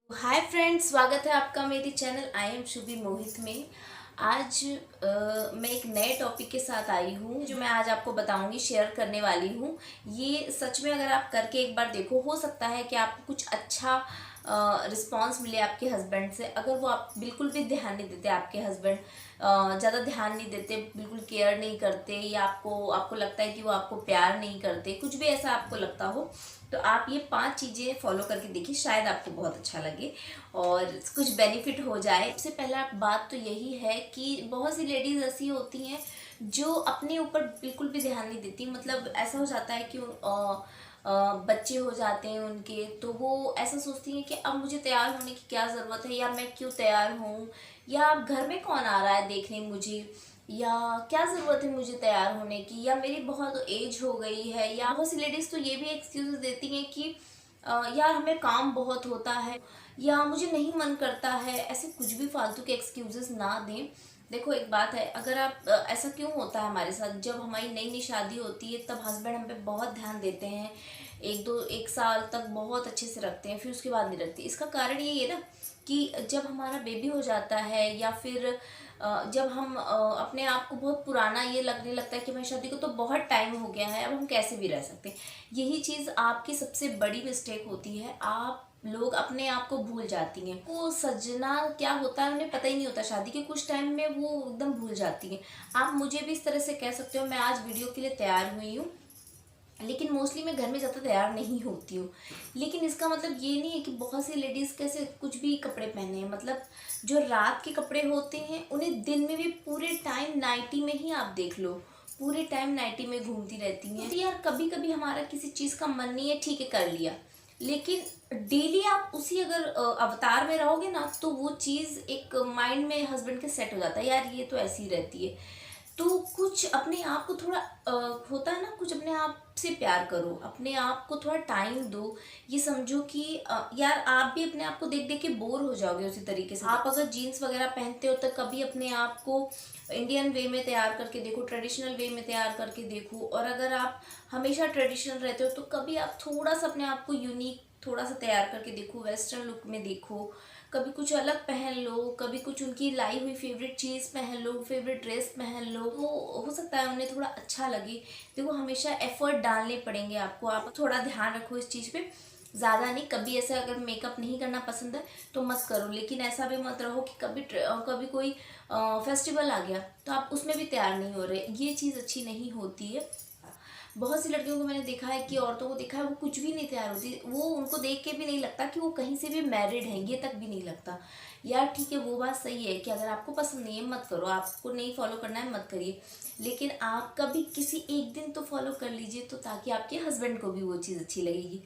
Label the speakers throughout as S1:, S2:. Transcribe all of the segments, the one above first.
S1: Hi friends, स्वागत है आपका मेरे चैनल आई एम शुभी मोहित में। आज मैं एक नए टॉपिक के साथ आई हूँ जो मैं आज आपको बताऊंगी, शेयर करने वाली हूँ। ये सच में अगर आप करके एक बार देखो, हो सकता है कि आपको कुछ अच्छा रिस्पांस मिले आपके हस्बैंड से। अगर वो आप बिल्कुल भी ध्यान नहीं देते, आपके हस्बैंड ज़्यादा ध्यान नहीं देते, बिल्कुल केयर नहीं करते, या आपको आपको लगता है कि वो आपको प्यार नहीं करते, कुछ भी ऐसा आपको लगता हो, तो आप ये 5 चीज़ें फॉलो करके देखिए, शायद आपको बहुत अच्छा लगे और कुछ बेनिफिट हो जाए। सबसे पहला बात तो यही है कि बहुत सी लेडीज़ ऐसी होती हैं जो अपने ऊपर बिल्कुल भी ध्यान नहीं देती। मतलब ऐसा हो जाता है कि बच्चे हो जाते हैं उनके, तो वो ऐसा सोचती हैं कि अब मुझे तैयार होने की क्या ज़रूरत है, या मैं क्यों तैयार हूँ, या अब घर में कौन आ रहा है देखने मुझे, या क्या ज़रूरत है मुझे तैयार होने की, या मेरी बहुत एज हो गई है। या बहुत सी लेडीज़ तो ये भी एक्सक्यूज़ देती हैं कि यार हमें काम बहुत होता है, या मुझे नहीं मन करता है। ऐसे कुछ भी फालतू के एक्सक्यूजेस ना दें। देखो एक बात है, अगर आप ऐसा क्यों होता है हमारे साथ, जब हमारी नई नई शादी होती है तब हस्बैंड हम पे बहुत ध्यान देते हैं, एक साल तक बहुत अच्छे से रखते हैं, फिर उसके बाद नहीं रखते। इसका कारण यही है ना कि जब हमारा बेबी हो जाता है, या फिर जब हम अपने आप को बहुत पुराना ये लगने लगता है कि हमारी शादी को तो बहुत टाइम हो गया है, अब हम कैसे भी रह सकते हैं। यही चीज़ आपकी सबसे बड़ी मिस्टेक होती है। आप लोग अपने आप को भूल जाती हैं। वो सजना क्या होता है उन्हें पता ही नहीं होता, शादी के कुछ टाइम में वो एकदम भूल जाती हैं। आप मुझे भी इस तरह से कह सकते हो, मैं आज वीडियो के लिए तैयार हुई हूँ, लेकिन मोस्टली मैं घर में ज़्यादा तैयार नहीं होती हूँ। लेकिन इसका मतलब ये नहीं है कि बहुत सी लेडीज़ कैसे कुछ भी कपड़े पहने हैं। मतलब जो रात के कपड़े होते हैं उन्हें दिन में भी पूरे टाइम नाइटी में ही, आप देख लो, पूरे टाइम नाइटी में घूमती रहती हैं। तो यार कभी कभी हमारा किसी चीज़ का मन नहीं है, ठीक है कर लिया, लेकिन डेली आप उसी अगर अवतार में रहोगे ना, तो वो चीज़ एक माइंड में हस्बैंड के सेट हो जाता है, यार ये तो ऐसी ही रहती है। तो कुछ अपने आप को थोड़ा होता है ना, कुछ अपने आप से प्यार करो, अपने आप को थोड़ा टाइम दो। ये समझो कि यार आप भी अपने आप को देख देख के बोर हो जाओगे उसी तरीके से। आप अगर जीन्स वगैरह पहनते हो तो कभी अपने आप को इंडियन वे में तैयार करके देखो, ट्रेडिशनल वे में तैयार करके देखो। और अगर आप हमेशा ट्रेडिशनल रहते हो तो कभी आप थोड़ा सा अपने आप को यूनिक थोड़ा सा तैयार करके देखो, वेस्टर्न लुक में देखो। कभी कुछ अलग पहन लो, कभी कुछ उनकी लाई हुई फेवरेट चीज़ पहन लो, फेवरेट ड्रेस पहन लो, वो हो सकता है उन्हें थोड़ा अच्छा लगे। देखो हमेशा एफर्ट डालने पड़ेंगे आपको, आप थोड़ा ध्यान रखो इस चीज़ पे। ज़्यादा नहीं, कभी ऐसे अगर मेकअप नहीं करना पसंद है तो मत करो, लेकिन ऐसा भी मत रहो कि कभी कोई फेस्टिवल आ गया तो आप उसमें भी तैयार नहीं हो रहे। ये चीज़ अच्छी नहीं होती है। बहुत सी लड़कियों को मैंने देखा है, कि औरतों को देखा है, वो कुछ भी नहीं तैयार होती, वो उनको देख के भी नहीं लगता कि वो कहीं से भी मैरिड हैं, ये तक भी नहीं लगता। यार ठीक है, वो बात सही है कि अगर आपको पसंद नहीं है मत करो, आपको नहीं फॉलो करना है मत करिए, लेकिन आप कभी किसी एक दिन तो फॉलो कर लीजिए, तो ताकि आपके हस्बैंड को भी वो चीज़ अच्छी लगेगी।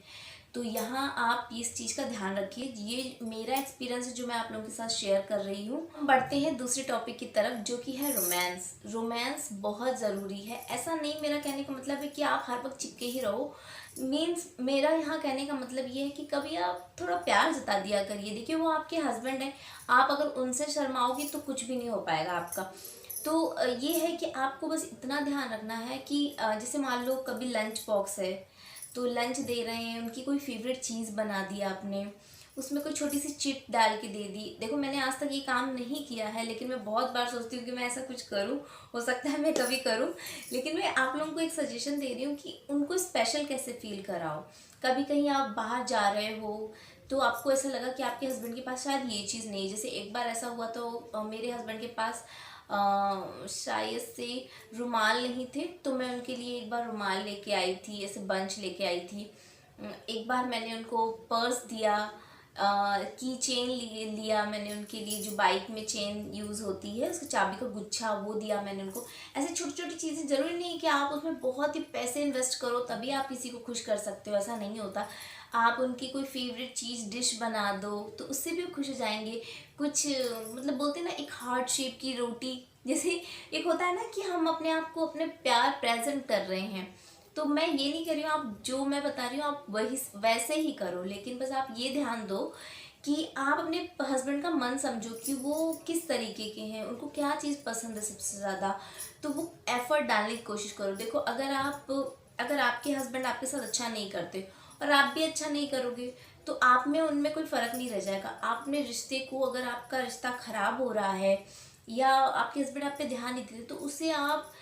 S1: तो यहाँ आप इस चीज़ का ध्यान रखिए। ये मेरा एक्सपीरियंस है जो मैं आप लोगों के साथ शेयर कर रही हूँ। हम बढ़ते हैं दूसरे टॉपिक की तरफ, जो कि है रोमांस। रोमांस बहुत ज़रूरी है। ऐसा नहीं, मेरा कहने का मतलब है कि आप हर वक्त चिपके ही रहो। मीन्स मेरा यहाँ कहने का मतलब ये है कि कभी आप थोड़ा प्यार जता दिया करिए। देखिए वो आपके हस्बैंड हैं, आप अगर उनसे शर्माओगी तो कुछ भी नहीं हो पाएगा आपका। तो ये है कि आपको बस इतना ध्यान रखना है कि जैसे मान लो कभी लंच बॉक्स है, तो लंच दे रहे हैं, उनकी कोई फेवरेट चीज़ बना दी आपने, उसमें कोई छोटी सी चिट डाल के दे दी। देखो मैंने आज तक ये काम नहीं किया है, लेकिन मैं बहुत बार सोचती हूँ कि मैं ऐसा कुछ करूँ, हो सकता है मैं कभी करूँ। लेकिन मैं आप लोगों को एक सजेशन दे रही हूँ कि उनको स्पेशल कैसे फील कराओ। कभी कहीं आप बाहर जा रहे हो तो आपको ऐसा लगा कि आपके हस्बैंड के पास शायद ये चीज़ नहीं है। जैसे एक बार ऐसा हुआ, तो मेरे हस्बैंड के पास शायद से रुमाल नहीं थे, तो मैं उनके लिए एक बार रुमाल लेके आई थी, ऐसे बंच लेके आई थी। एक बार मैंने उनको पर्स दिया, की चेन लिया मैंने उनके लिए, जो बाइक में चेन यूज़ होती है, उसकी चाबी का गुच्छा वो दिया मैंने उनको। ऐसे छोटी छोटी चीज़ें, ज़रूरी नहीं कि आप उसमें बहुत ही पैसे इन्वेस्ट करो तभी आप किसी को खुश कर सकते हो, ऐसा नहीं होता। आप उनकी कोई फेवरेट चीज़ डिश बना दो तो उससे भी वो खुश हो जाएंगे। कुछ मतलब बोलते हैं ना, एक हार्ट शेप की रोटी, जैसे एक होता है ना कि हम अपने आप को अपने प्यार प्रेजेंट कर रहे हैं। तो मैं ये नहीं कर रही हूँ, आप जो मैं बता रही हूँ आप वही वैसे ही करो, लेकिन बस आप ये ध्यान दो कि आप अपने हस्बैंड का मन समझो कि वो किस तरीके के हैं, उनको क्या चीज़ पसंद है सबसे ज़्यादा, तो वो एफर्ट डालने की कोशिश करो। देखो अगर आपके हस्बैंड आपके साथ अच्छा नहीं करते और आप भी अच्छा नहीं करोगे, तो आप में उनमें कोई फ़र्क नहीं रह जाएगा। आप अपने रिश्ते को, अगर आपका रिश्ता ख़राब हो रहा है या आपके हस्बैंड आप पे ध्यान नहीं देते, तो उसे आप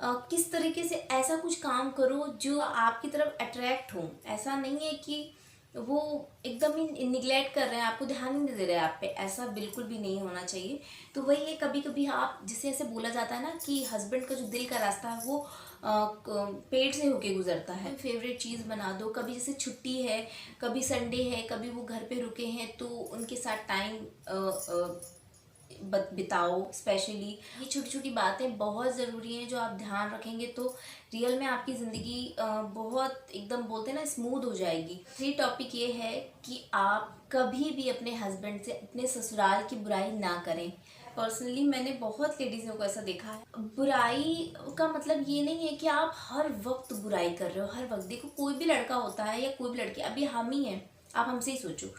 S1: किस तरीके से ऐसा कुछ काम करो जो आपकी तरफ अट्रैक्ट हो। ऐसा नहीं है कि वो एकदम ही निगलेक्ट कर रहे हैं, आपको ध्यान ही नहीं दे रहे हैं आप पे, ऐसा बिल्कुल भी नहीं होना चाहिए। तो वही है, कभी कभी आप, जिसे ऐसे बोला जाता है ना कि हस्बैंड का जो दिल का रास्ता है वो पेट से होके गुजरता है। फेवरेट चीज़ बना दो, कभी जैसे छुट्टी है, कभी संडे है, कभी वो घर पे रुके हैं तो उनके साथ टाइम बिताओ। स्पेशली ये छोटी छोटी बातें बहुत ज़रूरी हैं, जो आप ध्यान रखेंगे तो रियल में आपकी ज़िंदगी बहुत एकदम बोलते हैं ना स्मूथ हो जाएगी। ये टॉपिक ये है कि आप कभी भी अपने हस्बैंड से अपने ससुराल की बुराई ना करें। पर्सनली मैंने बहुत लेडीज़ों को ऐसा देखा है। बुराई का मतलब ये नहीं है कि आप हर वक्त बुराई कर रहे हो, हर वक्त। देखो, कोई भी लड़का होता है या कोई भी लड़की, अभी हम ही हैं, आप हमसे ही सोचो,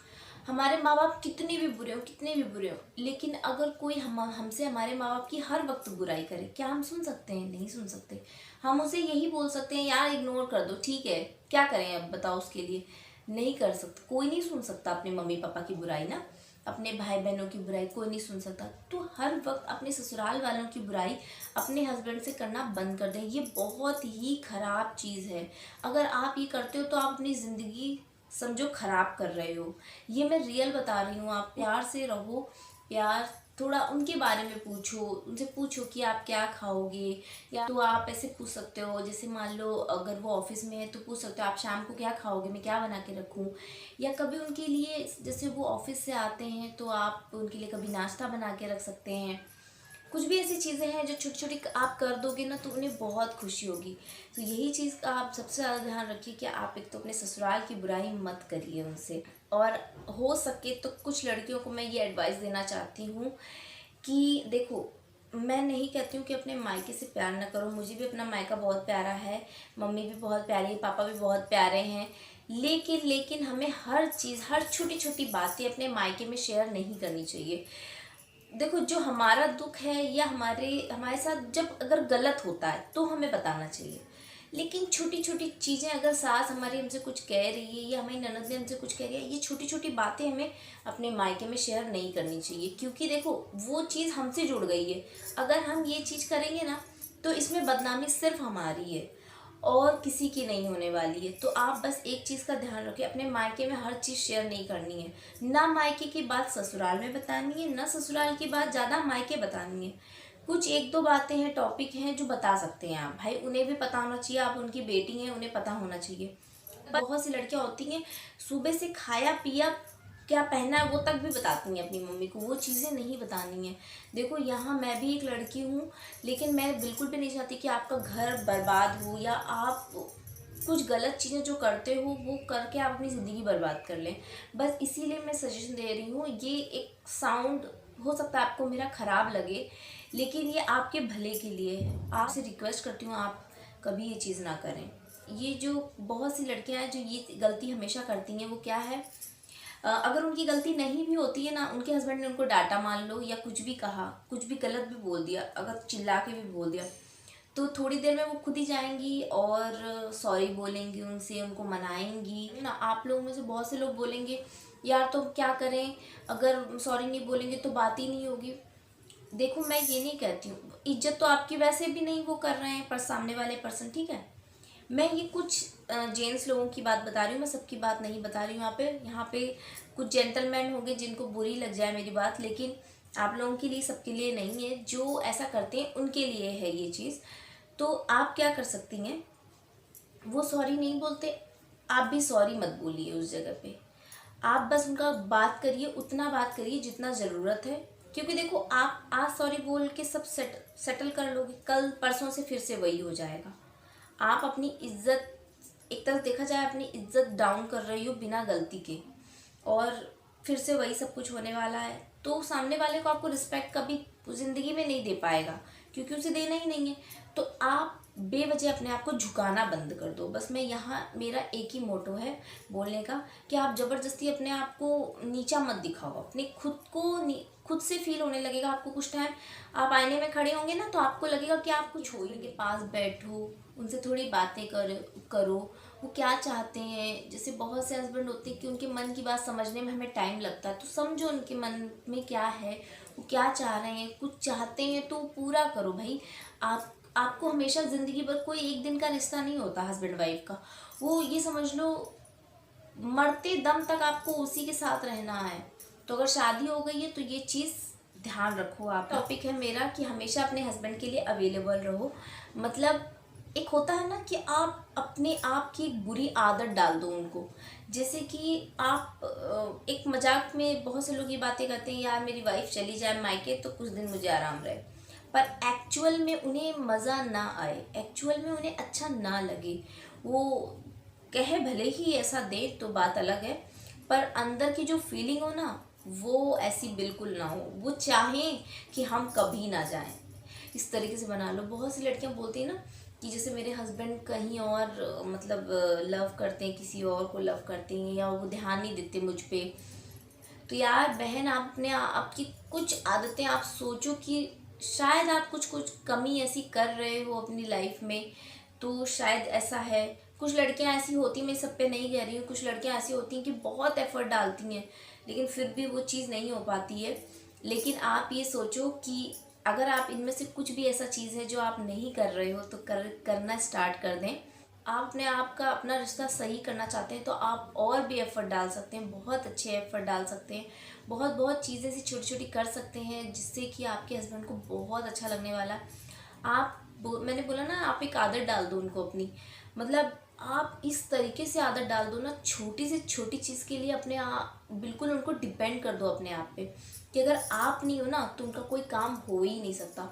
S1: हमारे माँ बाप कितने भी बुरे हो, कितने भी बुरे हो, लेकिन अगर कोई हमसे हमारे माँ बाप की हर वक्त बुराई करे, क्या हम सुन सकते हैं? नहीं सुन सकते। हम उसे यही बोल सकते हैं, यार इग्नोर कर दो, ठीक है, क्या करें अब बताओ उसके लिए। नहीं कर सकते, कोई नहीं सुन सकता अपने मम्मी पापा की बुराई ना, अपने भाई बहनों की बुराई कोई नहीं सुन सकता। तो हर वक्त अपने ससुराल वालों की बुराई अपने हस्बैंड से करना बंद कर दें। ये बहुत ही खराब चीज़ है। अगर आप ये करते हो तो आप अपनी ज़िंदगी समझो खराब कर रहे हो। ये मैं रियल बता रही हूँ। आप प्यार से रहो, प्यार, थोड़ा उनके बारे में पूछो, उनसे पूछो कि आप क्या खाओगे, या तो आप ऐसे पूछ सकते हो, जैसे मान लो अगर वो ऑफिस में है तो पूछ सकते हो आप शाम को क्या खाओगे, मैं क्या बना के रखूँ। या कभी उनके लिए, जैसे वो ऑफिस से आते हैं तो आप उनके लिए कभी नाश्ता बना के रख सकते हैं। कुछ भी ऐसी चीज़ें हैं जो छोटी छोटी आप कर दोगे ना तो उन्हें बहुत खुशी होगी। तो यही चीज़ का आप सबसे ज़्यादा ध्यान रखिए कि आप एक तो अपने ससुराल की बुराई मत करिए उनसे। और हो सके तो कुछ लड़कियों को मैं ये एडवाइस देना चाहती हूँ कि देखो, मैं नहीं कहती हूँ कि अपने मायके से प्यार ना करो, मुझे भी अपना मायका बहुत प्यारा है, मम्मी भी बहुत प्यारी है, पापा भी बहुत प्यारे हैं, लेकिन हमें हर चीज़, हर छोटी छोटी बातें अपने मायके में शेयर नहीं करनी चाहिए। देखो, जो हमारा दुख है या हमारे हमारे साथ जब अगर गलत होता है तो हमें बताना चाहिए, लेकिन छोटी छोटी चीज़ें, अगर सास हमारी हमसे कुछ कह रही है या हमारी ननद ने हमसे कुछ कह रही है, ये छोटी छोटी बातें हमें अपने मायके में शेयर नहीं करनी चाहिए। क्योंकि देखो, वो चीज़ हमसे जुड़ गई है। अगर हम ये चीज़ करेंगे ना तो इसमें बदनामी सिर्फ हमारी है और किसी की नहीं होने वाली है। तो आप बस एक चीज़ का ध्यान रखें, अपने मायके में हर चीज़ शेयर नहीं करनी है। ना मायके की बात ससुराल में बतानी है, ना ससुराल की बात ज़्यादा मायके बतानी है। कुछ एक दो बातें हैं, टॉपिक हैं जो बता सकते हैं आप, भाई उन्हें भी पता होना चाहिए, आप उनकी बेटी हैं, उन्हें पता होना चाहिए। बहुत सी लड़कियां होती हैं, सुबह से खाया पिया क्या पहना है वो तक भी बताती हैं अपनी मम्मी को, वो चीज़ें नहीं बतानी है। देखो, यहाँ मैं भी एक लड़की हूँ, लेकिन मैं बिल्कुल भी नहीं चाहती कि आपका घर बर्बाद हो या आप कुछ गलत चीज़ें जो करते हो वो करके आप अपनी ज़िंदगी बर्बाद कर लें। बस इसीलिए मैं सजेशन दे रही हूँ। ये एक साउंड हो सकता है आपको मेरा ख़राब लगे, लेकिन ये आपके भले के लिए है। आपसे रिक्वेस्ट करती हूँ, आप कभी ये चीज़ ना करें। ये जो बहुत सी लड़कियां हैं जो ये गलती हमेशा करती हैं, वो क्या है, अगर उनकी गलती नहीं भी होती है ना, उनके हस्बैंड ने उनको डांटा मान लो या कुछ भी कहा, कुछ भी गलत भी बोल दिया, अगर चिल्ला के भी बोल दिया, तो थोड़ी देर में वो खुद ही जाएंगी और सॉरी बोलेंगी उनसे, उनको मनाएंगी ना। आप लोगों में से बहुत से लोग बोलेंगे, यार तो क्या करें, अगर सॉरी नहीं बोलेंगे तो बात ही नहीं होगी। देखो, मैं ये नहीं कहती हूँ, इज्जत तो आपकी वैसे भी नहीं वो कर रहे हैं पर सामने वाले पर्सन, ठीक है। मैं ये कुछ जेंट्स लोगों की बात बता रही हूँ, मैं सबकी बात नहीं बता रही हूँ। यहाँ पे कुछ जेंटलमैन होंगे जिनको बुरी लग जाए मेरी बात, लेकिन आप लोगों के लिए, सबके लिए नहीं है। जो ऐसा करते हैं उनके लिए है ये चीज़। तो आप क्या कर सकती हैं, वो सॉरी नहीं बोलते, आप भी सॉरी मत बोलिए उस जगह पे। आप बस उनका बात करिए, उतना बात करिए जितना ज़रूरत है। क्योंकि देखो, आप आज सॉरी बोल के सब सेटल कर लोगे, कल परसों से फिर से वही हो जाएगा। आप अपनी इज्जत, एक तरफ देखा जाए अपनी इज्जत डाउन कर रही हो बिना गलती के, और फिर से वही सब कुछ होने वाला है। तो सामने वाले को आपको रिस्पेक्ट कभी ज़िंदगी में नहीं दे पाएगा, क्योंकि उसे देना ही नहीं है। तो आप बेवजह अपने आप को झुकाना बंद कर दो। बस मैं यहाँ, मेरा एक ही मोटो है बोलने का, कि आप ज़बरदस्ती अपने आप को नीचा मत दिखाओ। अपने खुद से फील होने लगेगा आपको, कुछ टाइम आप आईने में खड़े होंगे ना तो आपको लगेगा कि आप कुछ हो, इनके पास बैठो, उनसे थोड़ी बातें करो, वो क्या चाहते हैं। जैसे बहुत से हस्बैंड होते हैं कि उनके मन की बात समझने में हमें टाइम लगता है, तो समझो उनके मन में क्या है, वो क्या चाह रहे हैं। कुछ चाहते हैं तो पूरा करो भाई। आपको हमेशा ज़िंदगी भर कोई एक दिन का रिश्ता नहीं होता हस्बैंड वाइफ का। वो ये समझ लो मरते दम तक आपको उसी के साथ रहना है। तो अगर शादी हो गई है तो ये चीज़ ध्यान रखो। आप टॉपिक है मेरा कि हमेशा अपने हस्बैंड के लिए अवेलेबल रहो। मतलब एक होता है ना कि आप अपने आप की एक बुरी आदत डाल दो उनको। जैसे कि आप एक मजाक में बहुत से लोग ये बातें करते हैं, यार मेरी वाइफ चली जाए मायके तो कुछ दिन मुझे आराम रहे, पर एक्चुअल में उन्हें मज़ा ना आए, एक्चुअल में उन्हें अच्छा ना लगे। वो कहे भले ही ऐसा दे तो बात अलग है, पर अंदर की जो फीलिंग हो ना वो ऐसी बिल्कुल ना हो। वो चाहें कि हम कभी ना जाएं, इस तरीके से बना लो। बहुत सी लड़कियां बोलती हैं ना कि जैसे मेरे हस्बैंड कहीं और मतलब लव करते हैं, किसी और को लव करते हैं, या वो ध्यान नहीं देते मुझ पे। तो यार बहन, आप अपने आपकी कुछ आदतें आप सोचो कि शायद आप कुछ कुछ कमी ऐसी कर रहे हो अपनी लाइफ में। तो शायद ऐसा है। कुछ लड़कियां ऐसी होती, मैं सब पे नहीं कह रही हूँ, कुछ लड़कियां ऐसी होती हैं कि बहुत एफर्ट डालती हैं लेकिन फिर भी वो चीज़ नहीं हो पाती है। लेकिन आप ये सोचो कि अगर आप इनमें से कुछ भी ऐसा चीज़ है जो आप नहीं कर रहे हो तो करना स्टार्ट कर दें। आप अपने आप का अपना रिश्ता सही करना चाहते हैं तो आप और भी एफर्ट डाल सकते हैं, बहुत अच्छे एफर्ट डाल सकते हैं। बहुत बहुत चीज़ें ऐसी छोटी छोटी कर सकते हैं जिससे कि आपके हस्बैंड को बहुत अच्छा लगने वाला है। मैंने बोला ना, आप एक आदत डाल दो उनको अपनी। मतलब आप इस तरीके से आदत डाल दो ना, छोटी से छोटी चीज़ के लिए अपने आप बिल्कुल उनको डिपेंड कर दो अपने आप पे, कि अगर आप नहीं हो ना तो उनका कोई काम हो ही नहीं सकता।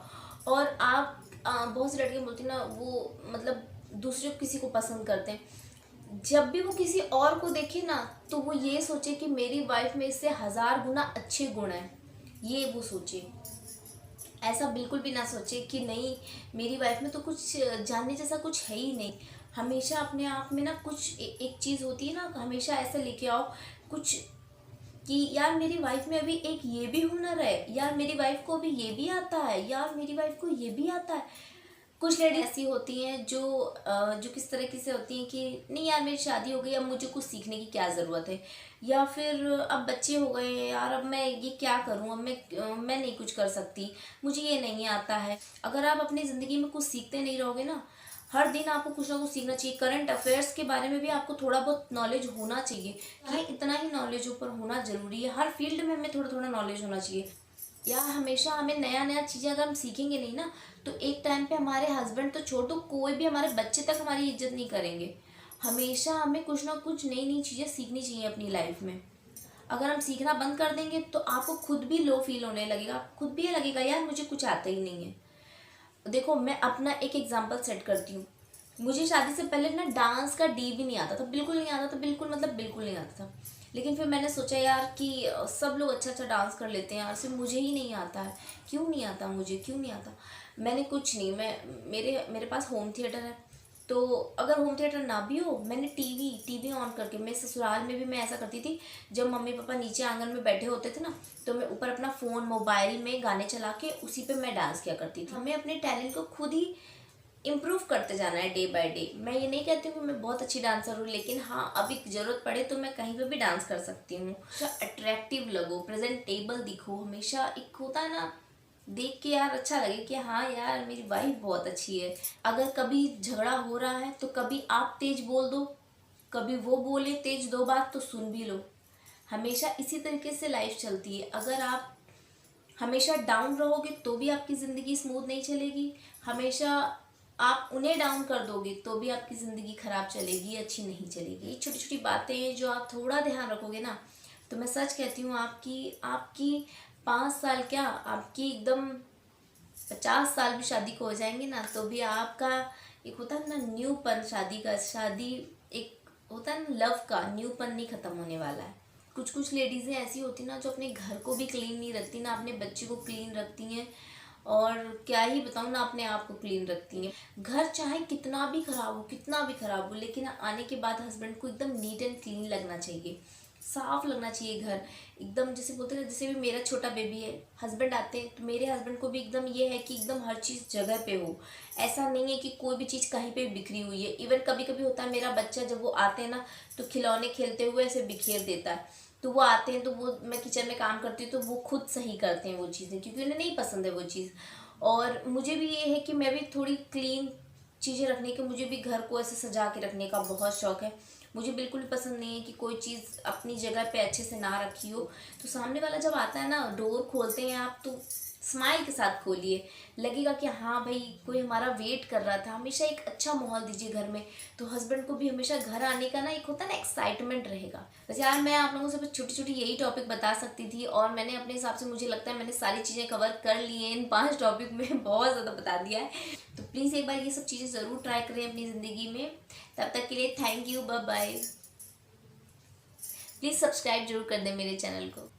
S1: और आप बहुत सी लड़कियाँ बोलती हैं ना, वो मतलब दूसरे किसी को पसंद करते हैं। जब भी वो किसी और को देखे ना तो वो ये सोचे कि मेरी वाइफ में इससे 1000 गुना अच्छे गुण हैं, ये वो सोचे। ऐसा बिल्कुल भी ना सोचे कि नहीं मेरी वाइफ में तो कुछ जानने जैसा कुछ है ही नहीं। हमेशा अपने आप में ना कुछ एक चीज़ होती है ना, हमेशा ऐसा लेके आओ कुछ कि यार मेरी वाइफ में अभी एक ये भी हुनर है, यार मेरी वाइफ को अभी ये भी आता है, यार मेरी वाइफ को ये भी आता है। कुछ लेडीज ऐसी होती हैं जो किस तरीके से होती हैं कि नहीं यार मेरी शादी हो गई, अब मुझे कुछ सीखने की क्या ज़रूरत है, या फिर अब बच्चे हो गए हैं यार, अब मैं ये क्या करूं, अब मैं नहीं कुछ कर सकती, मुझे ये नहीं आता है। अगर आप अपनी ज़िंदगी में कुछ सीखते नहीं रहोगे ना, हर दिन आपको कुछ ना कुछ सीखना चाहिए। करंट अफेयर्स के बारे में भी आपको थोड़ा बहुत नॉलेज होना चाहिए, कि इतना ही नॉलेज ऊपर होना ज़रूरी है। हर फील्ड में हमें थोड़ा थोड़ा नॉलेज होना चाहिए। या हमेशा हमें नया नया चीज़ें अगर हम सीखेंगे नहीं ना तो एक टाइम पे हमारे हस्बैंड तो छोड़ दो, कोई भी हमारे बच्चे तक हमारी इज्जत नहीं करेंगे। हमेशा हमें कुछ ना कुछ नई नई चीज़ें सीखनी चाहिए अपनी लाइफ में। अगर हम सीखना बंद कर देंगे तो आपको खुद भी लो फील होने लगेगा, खुद भी ये लगेगा यार मुझे कुछ आता ही नहीं है। देखो मैं अपना एक एग्जांपल सेट करती हूँ। मुझे शादी से पहले ना डांस का डी भी नहीं आता था, बिल्कुल नहीं आता था, बिल्कुल मतलब बिल्कुल नहीं आता था। लेकिन फिर मैंने सोचा यार कि सब लोग अच्छा अच्छा डांस कर लेते हैं यार, सिर्फ मुझे ही नहीं आता है। क्यों नहीं आता मुझे, क्यों नहीं आता। मैंने कुछ नहीं, मेरे मेरे पास होम थिएटर है। तो अगर होम थिएटर ना भी हो, मैंने टीवी ऑन करके, मैं ससुराल में भी मैं ऐसा करती थी। जब मम्मी पापा नीचे आंगन में बैठे होते थे ना तो मैं ऊपर अपना फ़ोन मोबाइल में गाने चला के उसी पे मैं डांस किया करती थी। हमें अपने टैलेंट को खुद ही इम्प्रूव करते जाना है डे बाय डे। मैं ये नहीं कहती हूँ कि मैं बहुत अच्छी डांसर हूँ, लेकिन हाँ अभी ज़रूरत पड़े तो मैं कहीं पे भी डांस कर सकती हूँ। हमेशा अट्रैक्टिव लगो, प्रेजेंटेबल दिखो। हमेशा एक होता है ना, देख के यार अच्छा लगे कि हाँ यार मेरी वाइफ बहुत अच्छी है। अगर कभी झगड़ा हो रहा है तो कभी आप तेज बोल दो, कभी वो बोले तेज 2 बात तो सुन भी लो। हमेशा इसी तरीके से लाइफ चलती है। अगर आप हमेशा डाउन रहोगे तो भी आपकी ज़िंदगी स्मूथ नहीं चलेगी। हमेशा आप उन्हें डाउन कर दोगे तो भी आपकी ज़िंदगी ख़राब चलेगी, अच्छी नहीं चलेगी। छोटी छोटी बातें हैं जो आप थोड़ा ध्यान रखोगे ना, तो मैं सच कहती हूँ आपकी आपकी 5 साल क्या, आपकी एकदम 50 साल भी शादी को हो जाएंगे ना तो भी आपका एक होता है ना न्यूपन, शादी एक होता है ना लव का न्यूपन नहीं ख़त्म होने वाला है। कुछ कुछ लेडीज़ें ऐसी होती ना जो अपने घर को भी क्लीन नहीं रखती, ना अपने बच्चे को क्लीन रखती हैं, और क्या ही बताऊँ ना अपने आप को क्लीन रखती हैं। घर चाहे कितना भी ख़राब हो, कितना भी ख़राब हो, लेकिन आने के बाद हस्बैंड को एकदम नीट एंड क्लीन लगना चाहिए। साफ लगना चाहिए घर एकदम, जैसे बोलते हैं ना, जैसे भी मेरा छोटा बेबी है, हस्बैंड आते हैं तो मेरे हस्बैंड को भी एकदम ये है कि एकदम हर चीज़ जगह पे हो। ऐसा नहीं है कि कोई भी चीज़ कहीं पे बिखरी हुई है। इवन कभी कभी होता है मेरा बच्चा जब वो आते हैं ना तो खिलौने खेलते हुए ऐसे बिखेर देता है, तो वो आते हैं तो वो, मैं किचन में काम करती हूँ तो वो खुद सही करते हैं वो चीज़ें, क्योंकि उन्हें नहीं पसंद है वो चीज़। और मुझे भी ये है कि मैं भी थोड़ी क्लीन चीज़ें रखने के, मुझे भी घर को ऐसे सजा के रखने का बहुत शौक है। मुझे बिल्कुल भी पसंद नहीं है कि कोई चीज़ अपनी जगह पे अच्छे से ना रखी हो। तो सामने वाला जब आता है ना, डोर खोलते हैं आप तो स्माइल के साथ खोलिए, लगेगा कि हाँ भाई कोई हमारा वेट कर रहा था। हमेशा एक अच्छा माहौल दीजिए घर में, तो हस्बैंड को भी हमेशा घर आने का ना एक होता है ना एक्साइटमेंट रहेगा। वैसे यार मैं आप लोगों से बस छोटी छोटी यही टॉपिक बता सकती थी, और मैंने अपने हिसाब से, मुझे लगता है मैंने सारी चीज़ें कवर कर ली हैं इन 5 टॉपिक में, बहुत ज़्यादा बता दिया है। तो प्लीज़ एक बार ये सब चीज़ें ज़रूर ट्राई करें अपनी ज़िंदगी में। तब तक के लिए thank you, bye bye. Please subscribe जरूर कर दें मेरे चैनल को।